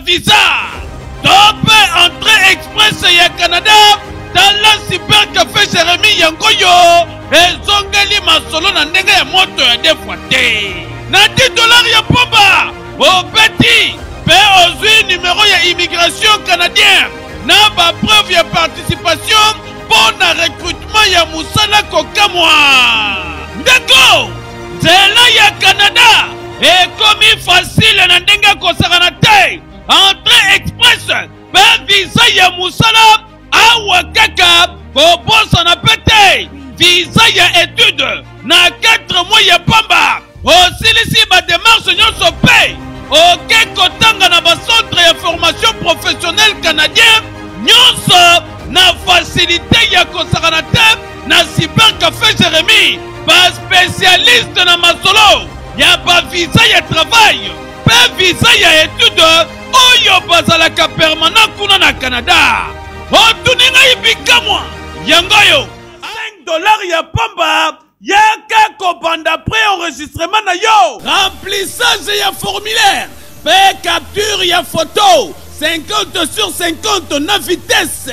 visa. Top entrée express ya Canada dans la super café Jérémy Yangoyo et zongeli masolo na ndenge ya moto ya defwate. Na $10 ya pomba. Au petit pe ozui numéro ya immigration canadien. Na ba preuve ya participation pour na recrutement ya musala kokamwa. Ndeko nzela ya Canada et comme facile na ndenge kosakana te. Entrée express pe visa ya musala awa kaka kobosa na pete. Visa ya étude na 4 mois ya pamba. Osilisi ba démarche nyonso pe. Ok kotanga na ba centre ya formation professionnelle canadien nyonso na facilité ya kosakana te na cyber café Jérémy. Ba spécialiste na masolo ya ba visa ya travail pe visa ya étude oyo bazalaka permanent kuna na Canada. Otuninga ibikamwa yangoyo $5 ya pamba yaka kobanda pré-enregistrement na yo. Remplissage ya formulaire pe capture ya photo 50/50 na vitesse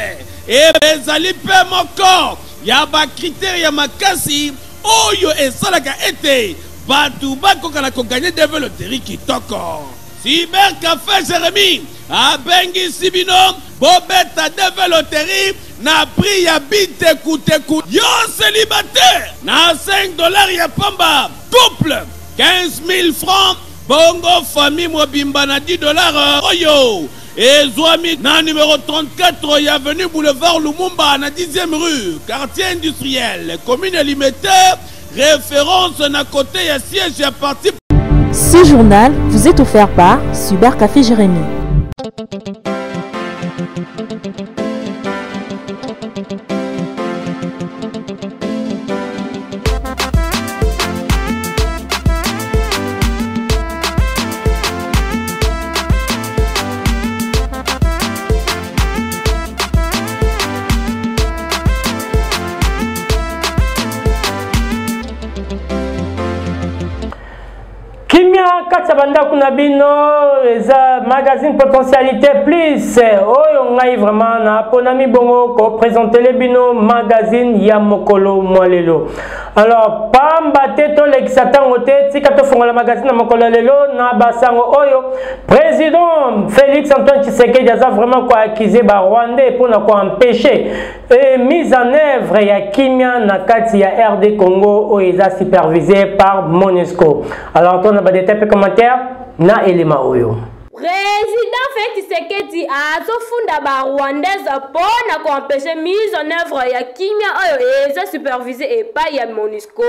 et bezali pe moko ya ba critère ya makasi oyo esalaka ete batu bakokana koganye de loterie kitoko. Cyber Café Jérémy abengi sibino bobeta de loterie na prix ya bite kuteku. Yo célibataire na $5 ya pamba. Couple 15 000 francs. Bongo famille mobimba na $10 oyo. Et Zouami na numéro 34 ya avenue Boulevard Lumumba na 10e rue, quartier industriel, commune limitée, référence na côté ya siège ya parti. Ce journal vous est offert par Cyber Café Jérémy. Katsabanda Kunabino, eza magazine potentialité plus. Oyo ngai vraiment na ponami bongo ko présenter les bino magazine ya mokolo mwalelo. Alors pamba teto l'exatango te tika to fongola magazine na mokolo lelo na basango oyo président Félix Antoine Tshisekedi aza vraiment ko accuser ba Rwandais pour na ko empêcher mise en œuvre ya kimia na kati ya RD Congo oyo eza supervisé par MONUSCO. Alors on a ba détails commentaire na elema oyo. Président Félix Tshisekedi azofunda ba Rwandais pona ko empêcher mise en œuvre ya kimia oyo eza supervisé et pas ya MONUSCO.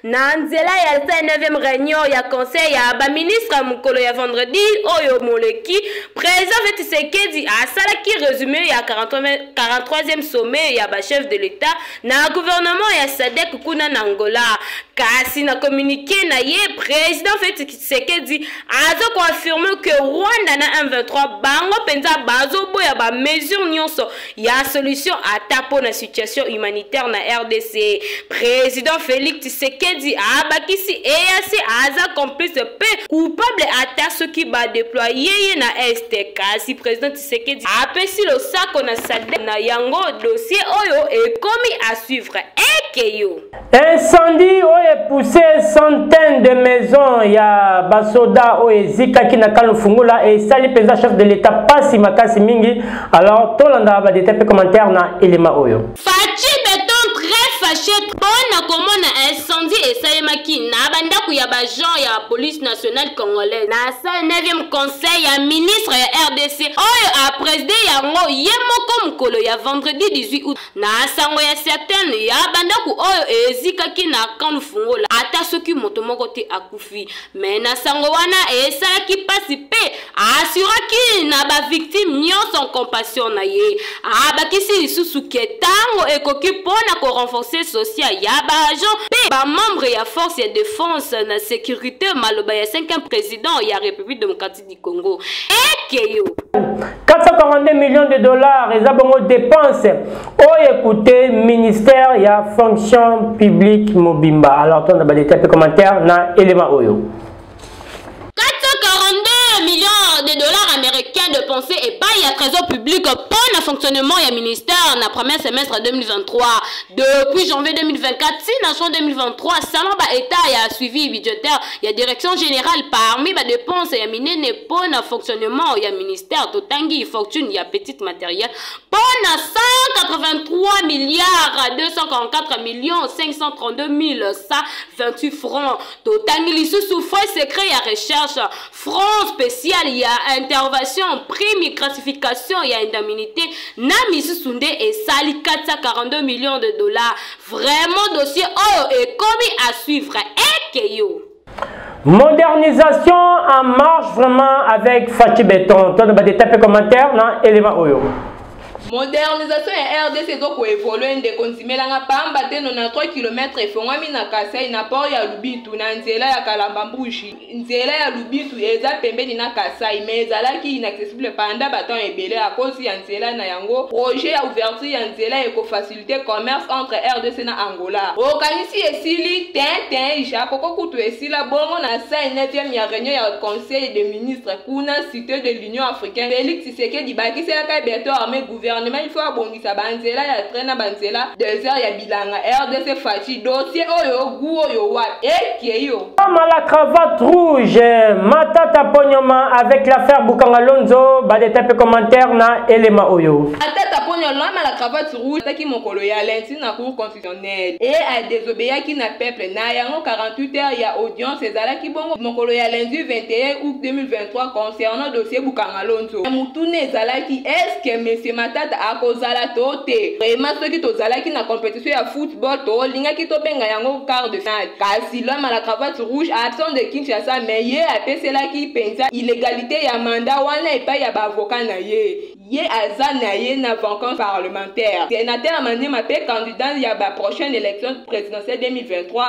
Na nzela ya 9e réunion ya conseil ya ba ministre mukolo ya vendredi oyo moleki président Félix Tshisekedi asalaki résumé ya 43e sommet ya ba chef de l'état na gouvernement ya SADC kuna na Angola. Kasi na communiqué na ye président Félix Tshisekedi azo confirmer que Rwanda na M23 bango penza bazo boya ba mesure nyonso ya solution atapo na situation humanitaire na RDC. Président Félix Tshisekedi abakisi EAC aza complice pe coupable ata ce qui ba déployer na Est. Kasi président Tshisekedi apesi lo sako na SADC na yango dossier oyo et commis à suivre. Ekeyo incendie oyo poussé centaines de maisons ya basoda oyo zikaki na Kalufungula et sali penza chef de l'état pasi makasi mingi. Alors tolanda ba détail commentaire na elema oyo. Fachi Beton très fâché pona komona incendie et salemaki na bandaku ya ba Jean ya police nationale congolaise na sa 9e conseil ya ministre ya RDC oyo a présidé yango yemoko mukolo ya vendredi 18 août na sango ya certaine ya bandaku oyo ezikaki na Kalufungula ata soki moto moko te akufi mais na sango wana esalaki pasi pe asuraki na ba victime nyonso compassion na ye abakisi lisusu ke tango ekoki pona ko renforcer social ya ba agent pe ba membre ya force de défense na sécurité maloba ya 5e président ya République démocratique du Congo ekeyo 442 millions de dollars et abongo dépenses oyo écoutez ministère ya fonction publique mobimba. Alors on a des commentaires na élément oyo. 442 millions de dollars américains de conseil et pas il y a trésor public pour le fonctionnement du ministère dans le premier semestre 2023. Depuis janvier 2024, si dans 2023, selon l'État, il y a suivi budgétaire, il y a direction générale parmi les dépenses, il y a miné pour le fonctionnement, il y a ministère, Totangi, fortune, il y a petit matériel. Pour 183 milliards 244 millions 532 128 francs. Totangi, il sous frais secret, il y a recherche, front spécial, il y a intervention, prime, gratification, il y a indemnité, Nami Soussoundé et Sali 442 millions de dollars. Vraiment dossier est commis à suivre. Modernisation en marche vraiment avec Fachi Béton. Tu as des tapés commentaires dans l'élément Oyo. Modernisation ya RDC zo ko évoluer nde konzimela nga pamba te 93 km efongwami na Kasai na port ya Lubitu na nzela ya Kalamba Mbushi. Nzela ya Lubitu eza pembeni na Kasai mais ezalaki inaccessible panda baton ebele à cause ya nzela na yango. Projet ya ouverture ya nzela eko faciliter commerce entre RDC na Angola. Okanisi esili ten isha koko kutu esila bongo na sa 9e ya réunion ya conseil des ministres kuna cité de l'Union africaine. Félix Tshisekedi bakisi ya ka bientôt armée gouvernement il faut abongisa banzela ya traîna banzela 2 heures ya bilanga RDC Fachi dossier oyo gu oyo wa ekeyo comme la cravate rouge Matata Ponyoma avec l'affaire Bukanga Lonzo ba des tapés commentaires na élément Oyo Matata Ponyoma la cravate rouge taki mokolo ya lundi na cour constitutionnelle et a désobéi qui na peuple na yango 48 heures ya audience ezalaki bongo mokolo ya lundi 21 août 2023 concernant dossier Bukanga Lonzo mutune ezalaki est-ce que monsieur Matata akozala tote vraiment ceux qui tozalaki na compétition ya football to lingaki to benga yango quart de finale kasi l'homme à la cravate rouge absent de Kinshasa mais ye apeselaki penza illégalité ya mandat wana epai ya bavoka na ye aza na ye na vacances parlementaire sénateur Amandé Mapé candidat ya ba prochaine élection présidentielle 2023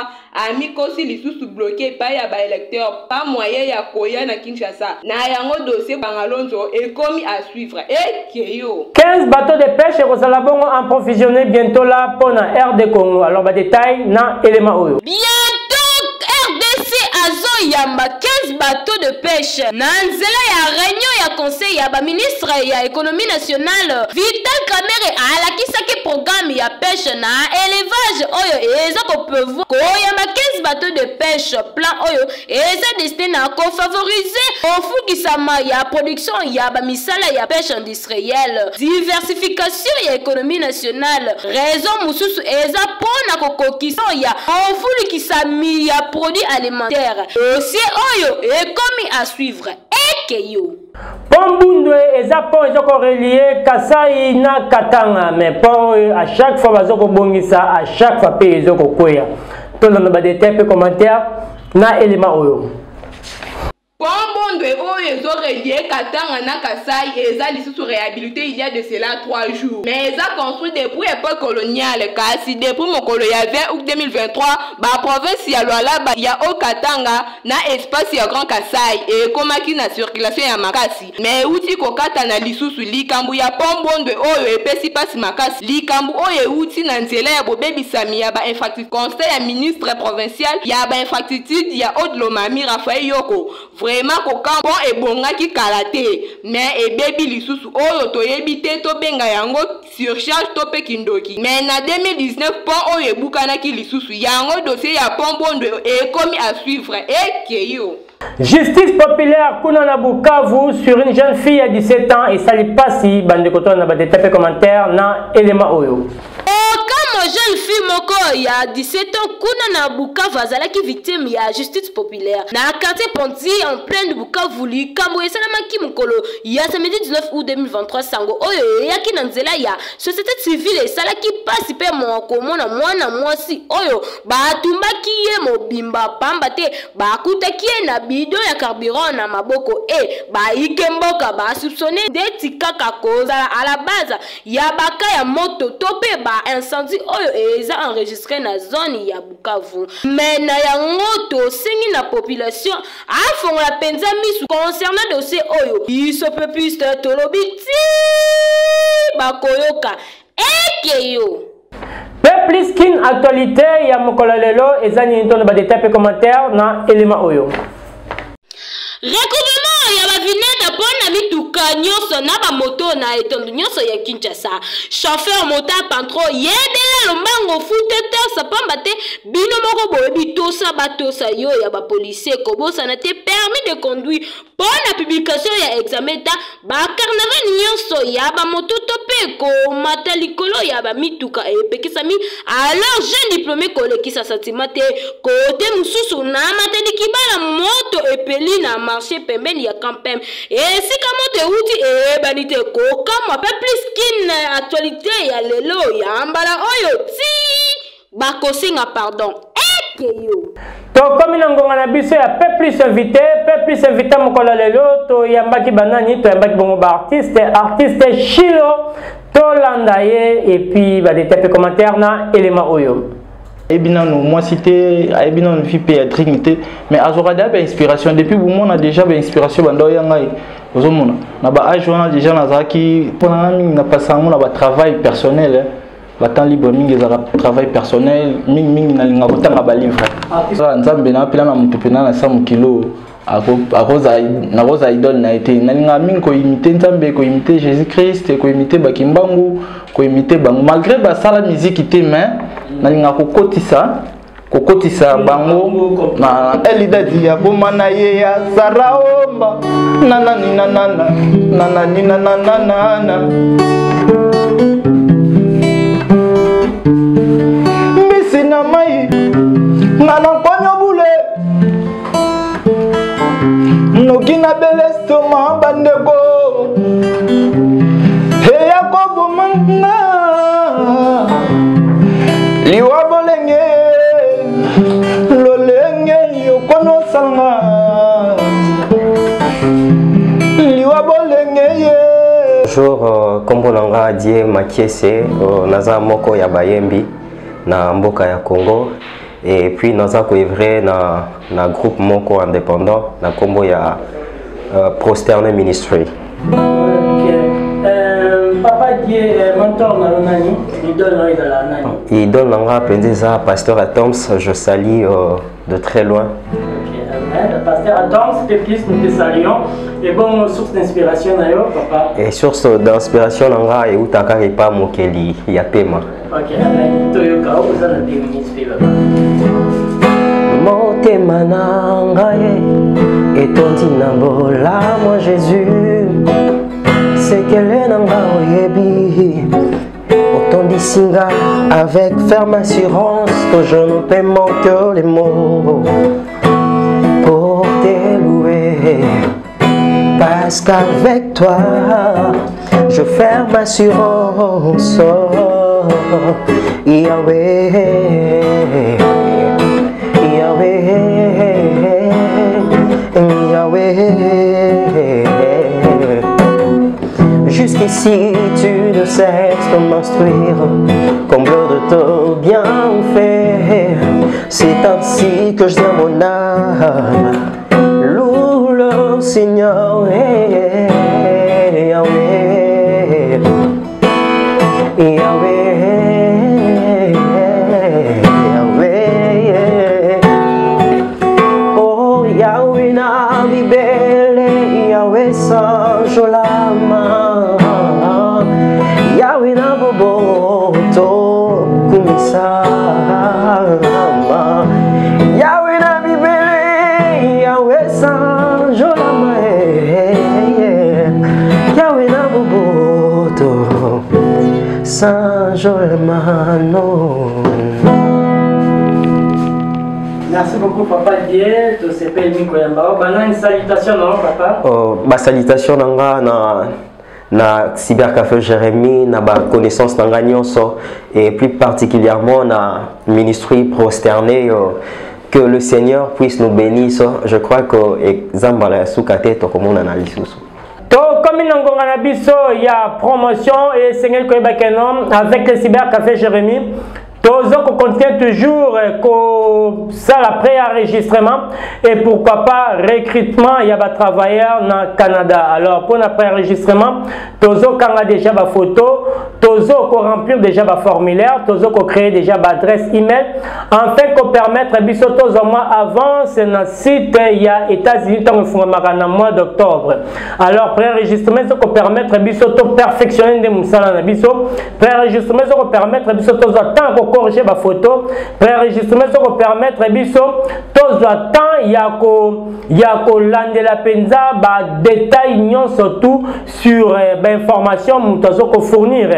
ami kosi lisusu bloqué epai ya ba électeur pas moyen ya koya na Kinshasa na yango dossier Bangalonzo est commis à suivre et keyo 15 bateaux de pêche et Rosalabongo en provisionner bientôt là pour la RD Congo. Alors, bah, détail dans l'élément Oyo. Bientôt, RDC Azo Yamba 15 bateaux de pêche. Nanzela ya réunion ya conseil ya ba ministre ya économie nationale. Vital Kamere a la kisaki programme ya pêche na élevage Oyo eza ko pevu. Ko yamba 15 bateaux de pêche plan Oyo eza destiné à favoriser ofukisama ya production ya ba misala ya pêche industrielle. Diversification ya économie nationale. Raison mususu eza pona kokokisa ya ofulikisami ya produits alimentaires. Dossier Oyo est commis à suivre. Ekeyo. Pombundwe eza pont ezoko relié Kasai na Katanga mais pont à chaque fois bazoko bongisa à chaque fois pe ezoko koya. Tout le monde ba détail pe commentaire na élément Oyo. Pombondwe oyo ezo relié Katanga na Kasai eza lisusu réhabilité il y a de cela 3 jours. Mais eza construit depuis époque coloniale kasi depuis mokolo ya 20 août 2023 ba province ya Lualaba ya o Katanga na espace ya Grand Kasai et komaki na circulation ya makasi. Mais uti kokata na lisusu likambu ya Pombondwe oyo epesi pasi makasi. Likambu oyo uti na nzela ya bobebisami ya ba infrastructure conseil ya ministre provincial ya ba infrastructure ya Odlomami Raphaël Yoko. Vraiment kokambo ebongaki kalaté mais ebebi lisusu oyo toyebite to benga yango surcharge to pe kindoki mais na 2019 pont oyo ebukanaki lisusu yango dossier ya Pombondwe ekomi à suivre ekeyo. Justice populaire kuna na Bukavu sur une jeune fille à 17 ans et sali pasi bande koto na ba détail commentaire na élément Oyo. Jeune fille moko ya 17 ans kuna na Bukavu azalaki victime ya justice populaire na quartier Ponti en plein de Bukavu likambo esalamaki mokolo ya samedi 19 août 2023 sango oyo yaki na nzela ya société civile esalaki pasi pe moko mona mwana mwasi oyo batumbaki ye mobimba pamba te bakutaki ye na bidon ya carburant na maboko baike mboka basoupçonné ndeti kaka kozala à la base ya baka ya moto to pe ba incendie oyo eza enregistré na zone ya Bukavu mais na yango to singi na population afongola penza misu concernant dossier oyo iso pepiste tolobi ti bakoyoka ekeyo. Plus qu'une actualité ya mokolo lelo ezani ntono ba détail pe commentaire na élément Oyo. Recouvrement ya ba vinette pona na mituka nyonso na ba moto na etondo nyonso ya Kinshasa. Chauffeur mota pantro yedela lombango futete sapamba te bino moko boyebi tosa batosa yo ya ba policier kobosa na te permis de conduire pour la publication ya examen ta ba carnaval nyonso ya ba moto tope ko matalikolo ya ba mituka epekisami alors jeune diplômé kolekisa sentiment te kote mususu na matadiki bala moto epeli na marché pembeni ya campem et si kamote uti banite ko kama pe plus kin actualité ya lelo ya mbala oyo ti bakosinga pardon ekeyo to comme nangonga na biso ya peu plus invité mokolo lelo to yambaki banani to yambaki bongo ba artiste Chilo to landa ye et puis ba détailler commentaire na élément oyo Ebinano, moi cité Ebinano fi pédiatrique mais azorada ba inspiration depuis bon on a déjà ba inspiration bando yangai ozomona na ba âge on a déjà nazaki pona na pasango na ba travail personnel ba temps libre mingi za travail personnel mingi na linga kotanga ba livre nzambe na pela na mutu pena na 100 kilo a rosa idole na été na linga mingi ko imiter nzambe ko imiter Jésus Christ ko imiter ba kimbangu ko imiter bango malgré ba sala musique te mais na linga kokotisa bango na elida dia bomana ye ya saraomba nanana mbisi na mai ngana konyo bule noki na belestoma bandeko heya kobomanga liwa bolenge lolenge yokono sanga liwa bolenge bonjour kombo nanga die makiese naza moko ya bayembi na mboka ya Congo et puis naza ko evrer na groupe moko indépendant na kombo ya Prosterné Ministry. Papa die mentor na nani idole nanga pendeza pasteur Atoms, je salue de très loin. Le pasteur Atoms, plus nous te saluons. Et bon, source d'inspiration, papa. Et source d'inspiration, nanga et utaka et pas mokeli ya pema. Ok, amen. Toyoka, vous en avez une papa. Motema nanga et ton dinambola, moi Jésus. C'est qu'elle est nanga oyebi. Autant d'isinga avec ferme assurance que je ne peux manquer les mots pour te louer. Parce qu'avec toi, je ferme assurance. Yahweh, Yahweh, Yahweh. Jusqu'ici, tu ne cesses de m'instruire, comble de ton bienfait. C'est ainsi que je tiens mon âme. Loue le Seigneur, Yahweh, Yahweh, Yahweh. Oh, Yahweh na libellé, Yahweh sans jolama, Yahweh na boboto kumisa. Yahweh na libellé, Yahweh sans jolama, Yahweh na boboto sans jolama, non. Merci beaucoup, papa Dieu. Tu sais pas Miko Yambao. Une salutation, non, papa? Ma salutation na Cybercafé Jérémie, na ba connaissance nanga nyonso et plus particulièrement na ministry Prosterné. Que le Seigneur puisse nous bénir. Je crois que Zambala Soukate to comme on analyse. To comme nangonga na biso ya promotion et Seigneur Koyeba Kenom avec le Cybercafé Jérémie. Tozo qu'on continue toujours ça la pré-enregistrement et pourquoi pas recrutement il y a des travailleurs dans le Canada. Alors pour le pré-enregistrement, Tozo quand on a déjà des photos, Tozo qu'on remplir déjà des formulaires, Tozo qu'on crée déjà des adresses email, afin qu'on permettre biso Tozo mois avant c'est dans le site il y a États-Unis dans le mois d'octobre. Alors pré-enregistrement ça qu'on permettre biso to perfectionner des musala na biso, pré-enregistrement ça qu'on permettre biso Tozo temps qu'on corriger des photos, pré-enregistrement ça qu'on permettre biso Tozo temps il y a ko landela penza ba détails non surtout sur information Tozo qu'on fournir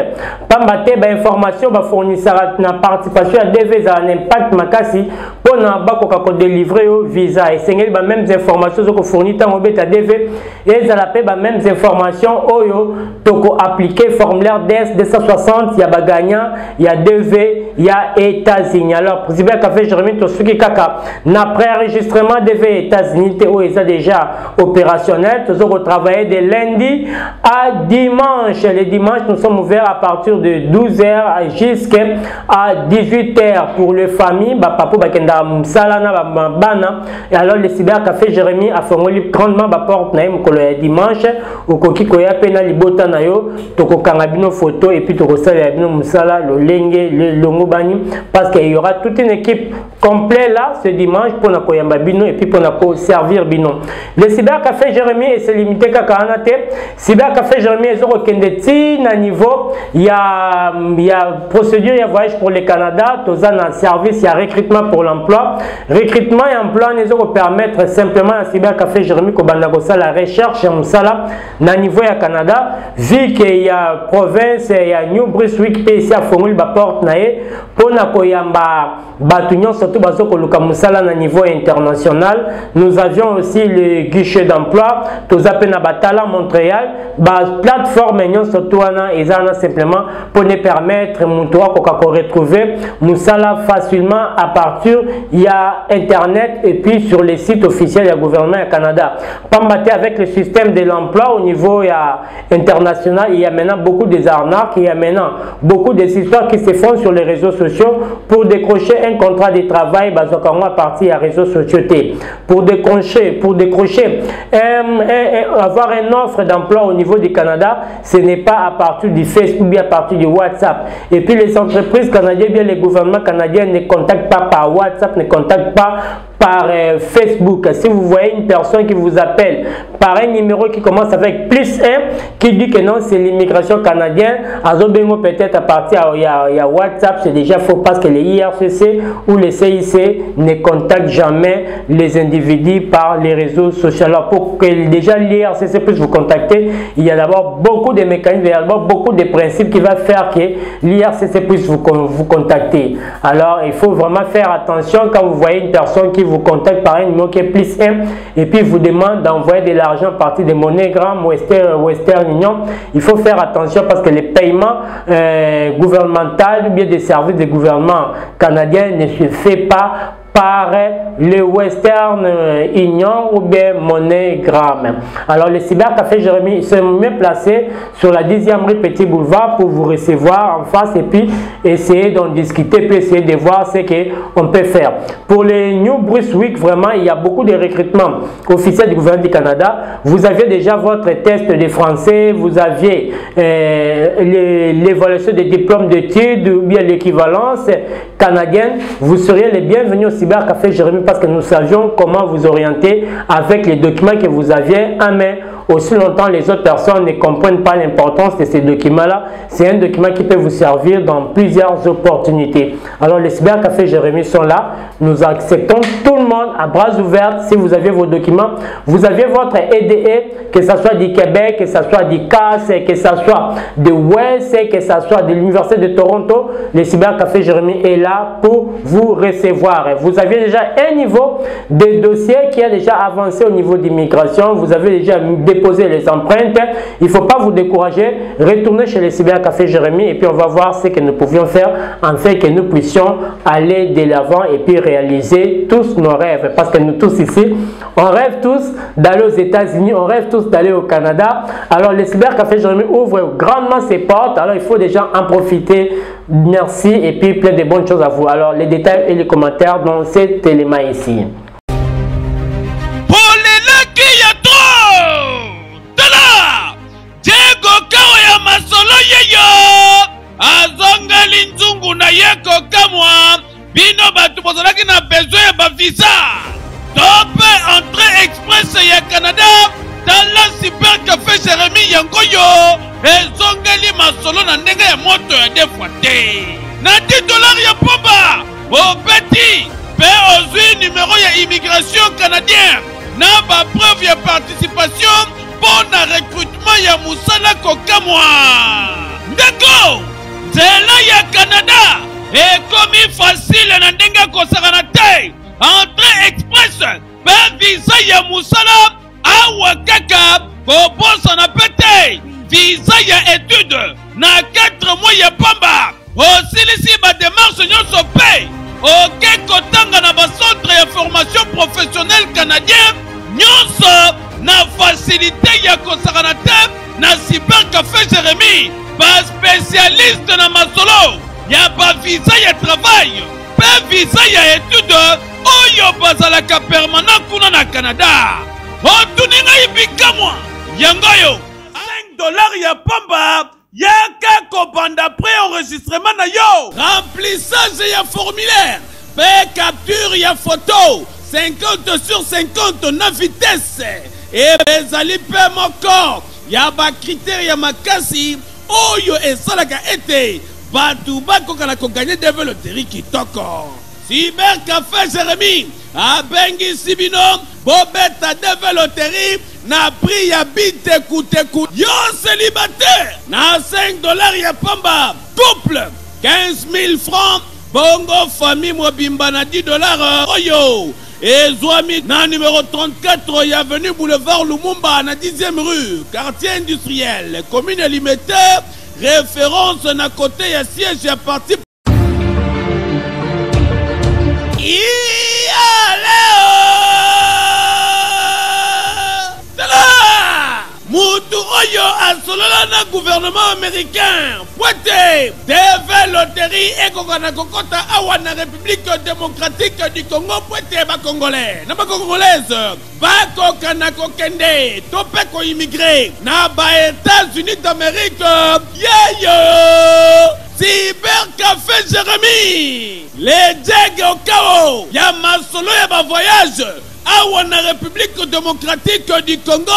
pambate ba information ba fournir na participation à DV za un impact makasi pour na ba ko délivrer au visa et c'est ba mêmes informations qu'on fournit tant au beta DV et ça la paie ba mêmes informations oyo toko appliquer formulaire DS 260 il y a ba gagnant il y a DV il y a États-Unis. Alors président café Jérémy Tosuki kaka na pré-enregistrement DV États-Unis où ils sont déjà opérationnels. Nous allons travailler de lundi à dimanche. Les dimanches, nous sommes ouverts à partir de 12h jusqu'à 18h pour les familles. Et alors, le cybercafé Jérémy a formulé grandement la porte le dimanche. Au koki koya pena libota na yo toko kangabino photo et puis toko sala bino musala le lenge le longo bani parce qu'il y aura toute une équipe complète là ce dimanche pour na koyamba bino et puis pour na servir bino. Le cybercafé Jérémy et c'est limité qu'à Kanate. Cybercafé Jérémy est au Kendeti na niveau il y a procédure il y a voyage pour le Canada, tozan un service il y a recrutement pour l'emploi. Recrutement et emploi nous allons permettre simplement à cybercafé Jérémy ko banda ko la recherche en sala na niveau ya Canada vu qu'il y a province il y a New Brunswick pays à formule ba porte nae pour na koyamba batunyon surtout bazo ko luka musala na niveau international. Nous avions aussi le guichet d'emploi, tous appels à Batala, Montréal, plateforme surtout simplement pour nous permettre de retrouver Moussala facilement à partir il y a internet et puis sur les sites officiels du gouvernement du Canada. Pambaté avec le système de l'emploi au niveau international, il y a maintenant beaucoup des arnaques, il y a maintenant beaucoup des histoires qui se font sur les réseaux sociaux pour décrocher un contrat de travail à partir des réseaux sociaux. Pour décrocher, avoir une offre d'emploi au niveau du Canada, ce n'est pas à partir du Facebook, bien à partir du WhatsApp. Et puis les entreprises canadiennes, bien les gouvernements canadiens ne contactent pas par WhatsApp, ne contactent pas par Facebook. Si vous voyez une personne qui vous appelle par un numéro qui commence avec +1 qui dit que non c'est l'immigration canadienne, Azobengo peut-être à partir il y a WhatsApp, c'est déjà faux parce que les IRCC ou les CIC ne contactent jamais les individus par les réseaux sociaux. Alors pour que déjà l'IRCC puisse vous contacter, il y a d'abord beaucoup de mécanismes, il y a d'abord beaucoup de principes qui vont faire que l'IRCC puisse vous contacter. Alors il faut vraiment faire attention quand vous voyez une personne qui vous contacte par un numéro qui est +1 et puis vous demande d'envoyer de l'argent à partir de MoneyGram, Western Union. Il faut faire attention parce que les paiements gouvernementaux ou bien des services du gouvernement canadien ne se fait pas par le Western Union ou bien MoneyGram. Alors le cybercafé Jérémy se met placé sur la 10e rue Petit Boulevard pour vous recevoir en face et puis essayer d'en discuter puis essayer de voir ce qu'on peut faire. Pour les New Brunswick, vraiment il y a beaucoup de recrutements officiels du gouvernement du Canada. Vous aviez déjà votre test de français, vous aviez l'évaluation des diplômes d'études ou bien l'équivalence canadienne. Vous seriez les bienvenus au cybercafé Jérémy parce que nous savions comment vous orienter avec les documents que vous aviez en main. Aussi longtemps les autres personnes ne comprennent pas l'importance de ces documents-là, c'est un document qui peut vous servir dans plusieurs opportunités. Alors les cybercafés Jérémy sont là, nous acceptons tout le monde à bras ouverts. Si vous avez vos documents, vous avez votre EDE, que ce soit du Québec, que ce soit du CAS, que ce soit de West, que ce soit de l'Université de Toronto, les cybercafés Jérémy est là pour vous recevoir. Vous avez déjà un niveau de dossier qui a déjà avancé au niveau d'immigration, vous avez déjà déposer les empreintes, il ne faut pas vous décourager, retournez chez les cybercafés Jérémy et puis on va voir ce que nous pouvions faire afin que nous puissions aller de l'avant et puis réaliser tous nos rêves. Parce que nous tous ici, on rêve tous d'aller aux États-Unis, on rêve tous d'aller au Canada. Alors le Cybercafé Jérémy ouvre grandement ses portes. Alors il faut déjà en profiter. Merci et puis plein de bonnes choses à vous. Alors les détails et les commentaires dans cet élément ici. Azongali nzungu na yeko kamwa bino batu bozalaki na besoin ya ba visa tope entrée express ya Canada dans la Cybercafé Jérémy yangoyo ezongeli masolo na ndenge ya moto ya defwa te na $10 ya pomba obeti pe ozwi numéro ya immigration canadienne na ba preuve ya participation pour na recrutement ya musala kokamwa ndeko Zela ya Canada ekomi facile na ndenge kosakana te entrée express pe visa ya musala awa kaka kobosa na pete visa ya étude na 4 mois ya pamba osilisi ba démarche nyonso pe oke kotanga na bacentre ya formation professionnelle canadien nyonso na facilité ya kosakana te na Cybercafé Jérémy ba spécialiste na masolo ya ba visa ya travail pe visa ya étude oyo bazalaka permanent kuna na Canada otuninga ibikamwa yangoyo $5 ya pamba yaka kobanda pré-enregistrement na yo remplissage ya formulaire pe capture ya photo 50/50 na vitesse et ezali pe moko ya ba critère ya makasi oyo esalaka ete batu bakokana koganye de veloterie kitoko Cybercafé Jérémy abengisi bino bobeta de veloterie na prix ya bitekuteku yo célibataire na $5 ya pamba couple 15 000 francs bongo famille mobimba na $10 oyo ezwami na numéro 34 ya avenue boulevard Lumumba na 10e rue quartier industriel commune limitée référence na côté ya siège ya parti mutu oyo asolola na gouvernement américain poite TV loterie ekokana kokota awa na république démocratique du Congo poite bakongolais na bakongolaise bakokana kokende to pe koimmigre na ba États-Unis d'Amérique yeyo Cybercafé Jérémy les jegs au chaos ya masolo ya ba voyage awa na république démocratique du Congo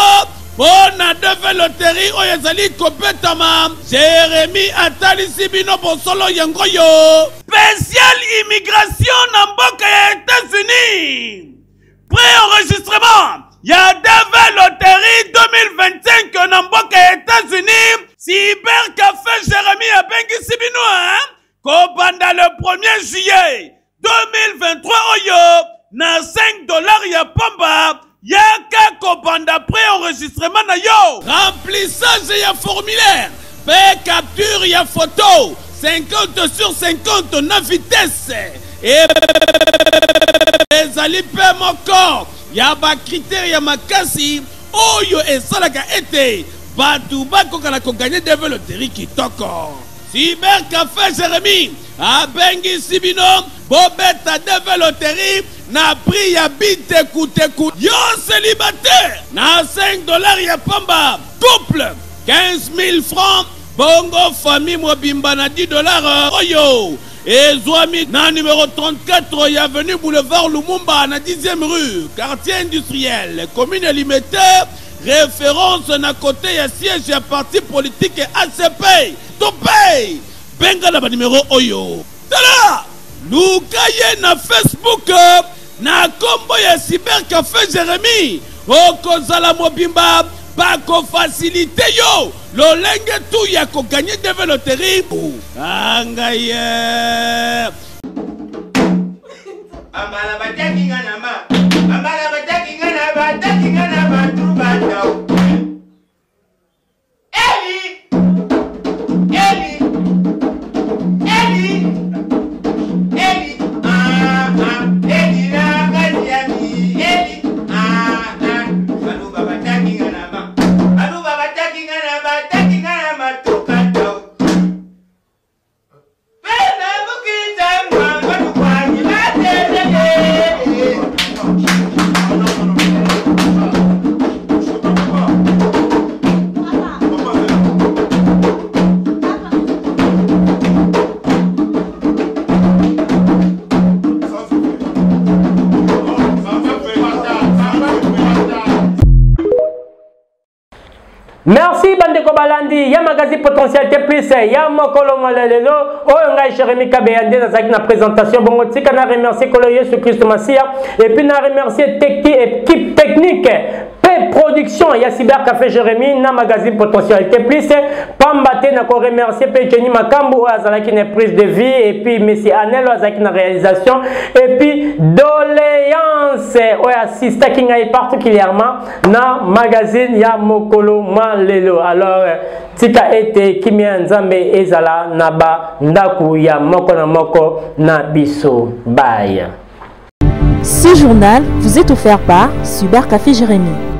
Bona deve loterie oyo ezali kopetama Jérémy atalisi bino bosolo yango yo spécial immigration na mboka ya États-Unis pré-enregistrement ya deve loterie 2025 na mboka ya États-Unis Cybercafé Jérémy abengisi bino kobanda le 1er juillet 2023 oyo na $5 ya pamba Yaka kobanda pré-enregistrement na yo remplissage ya formulaire pe capture ya photo 50/50 na vitesse et ezali pe moko ya ba critère ya makasi oyo esalaka ete batu bakokana koganye de veloterie kitoko Cybercafé Jérémy abengisi bino bobeta de veloterie na prix ya bitekuteku yo célibataire na $5 ya pamba couple 15 000 francs bongo famille mobimba na $10 oyo ezwami na numéro 34 ya avenue boulevard Lumumba na 10e rue quartier industriel commune limitée référence na côté ya siège ya parti politique ACP topé benga na ba numéro oyo tala lukaye na Facebook na kombo ya Cybercafé Jérémy okozala mobimba bako facilité yo lolenge tu ya ko gagner de veloterie angaye amala batakinga na ma amala batakinga na bantu batao balandi ya magazine potentialité plus ya mokolo malelelo oyo ngai Jérémy Kabeyande nazaki na présentation bongo tika na remercier kolo Yesu Christ Masia et puis na remercier équipe technique production ya Cyber Café Jérémy na magazine potentialité plus pambate na ko remercier pe Jenny Makambu azalaki na prise de vie et puis monsieur Anel azalaki na réalisation et puis doléance oyo assista ki ngai particulièrement na magazine ya mokolo malelo. Alors tika ete kimia nzambe ezala na ba ndaku ya moko na moko na biso. Bye. Ce journal vous est offert par Cyber Café Jérémy.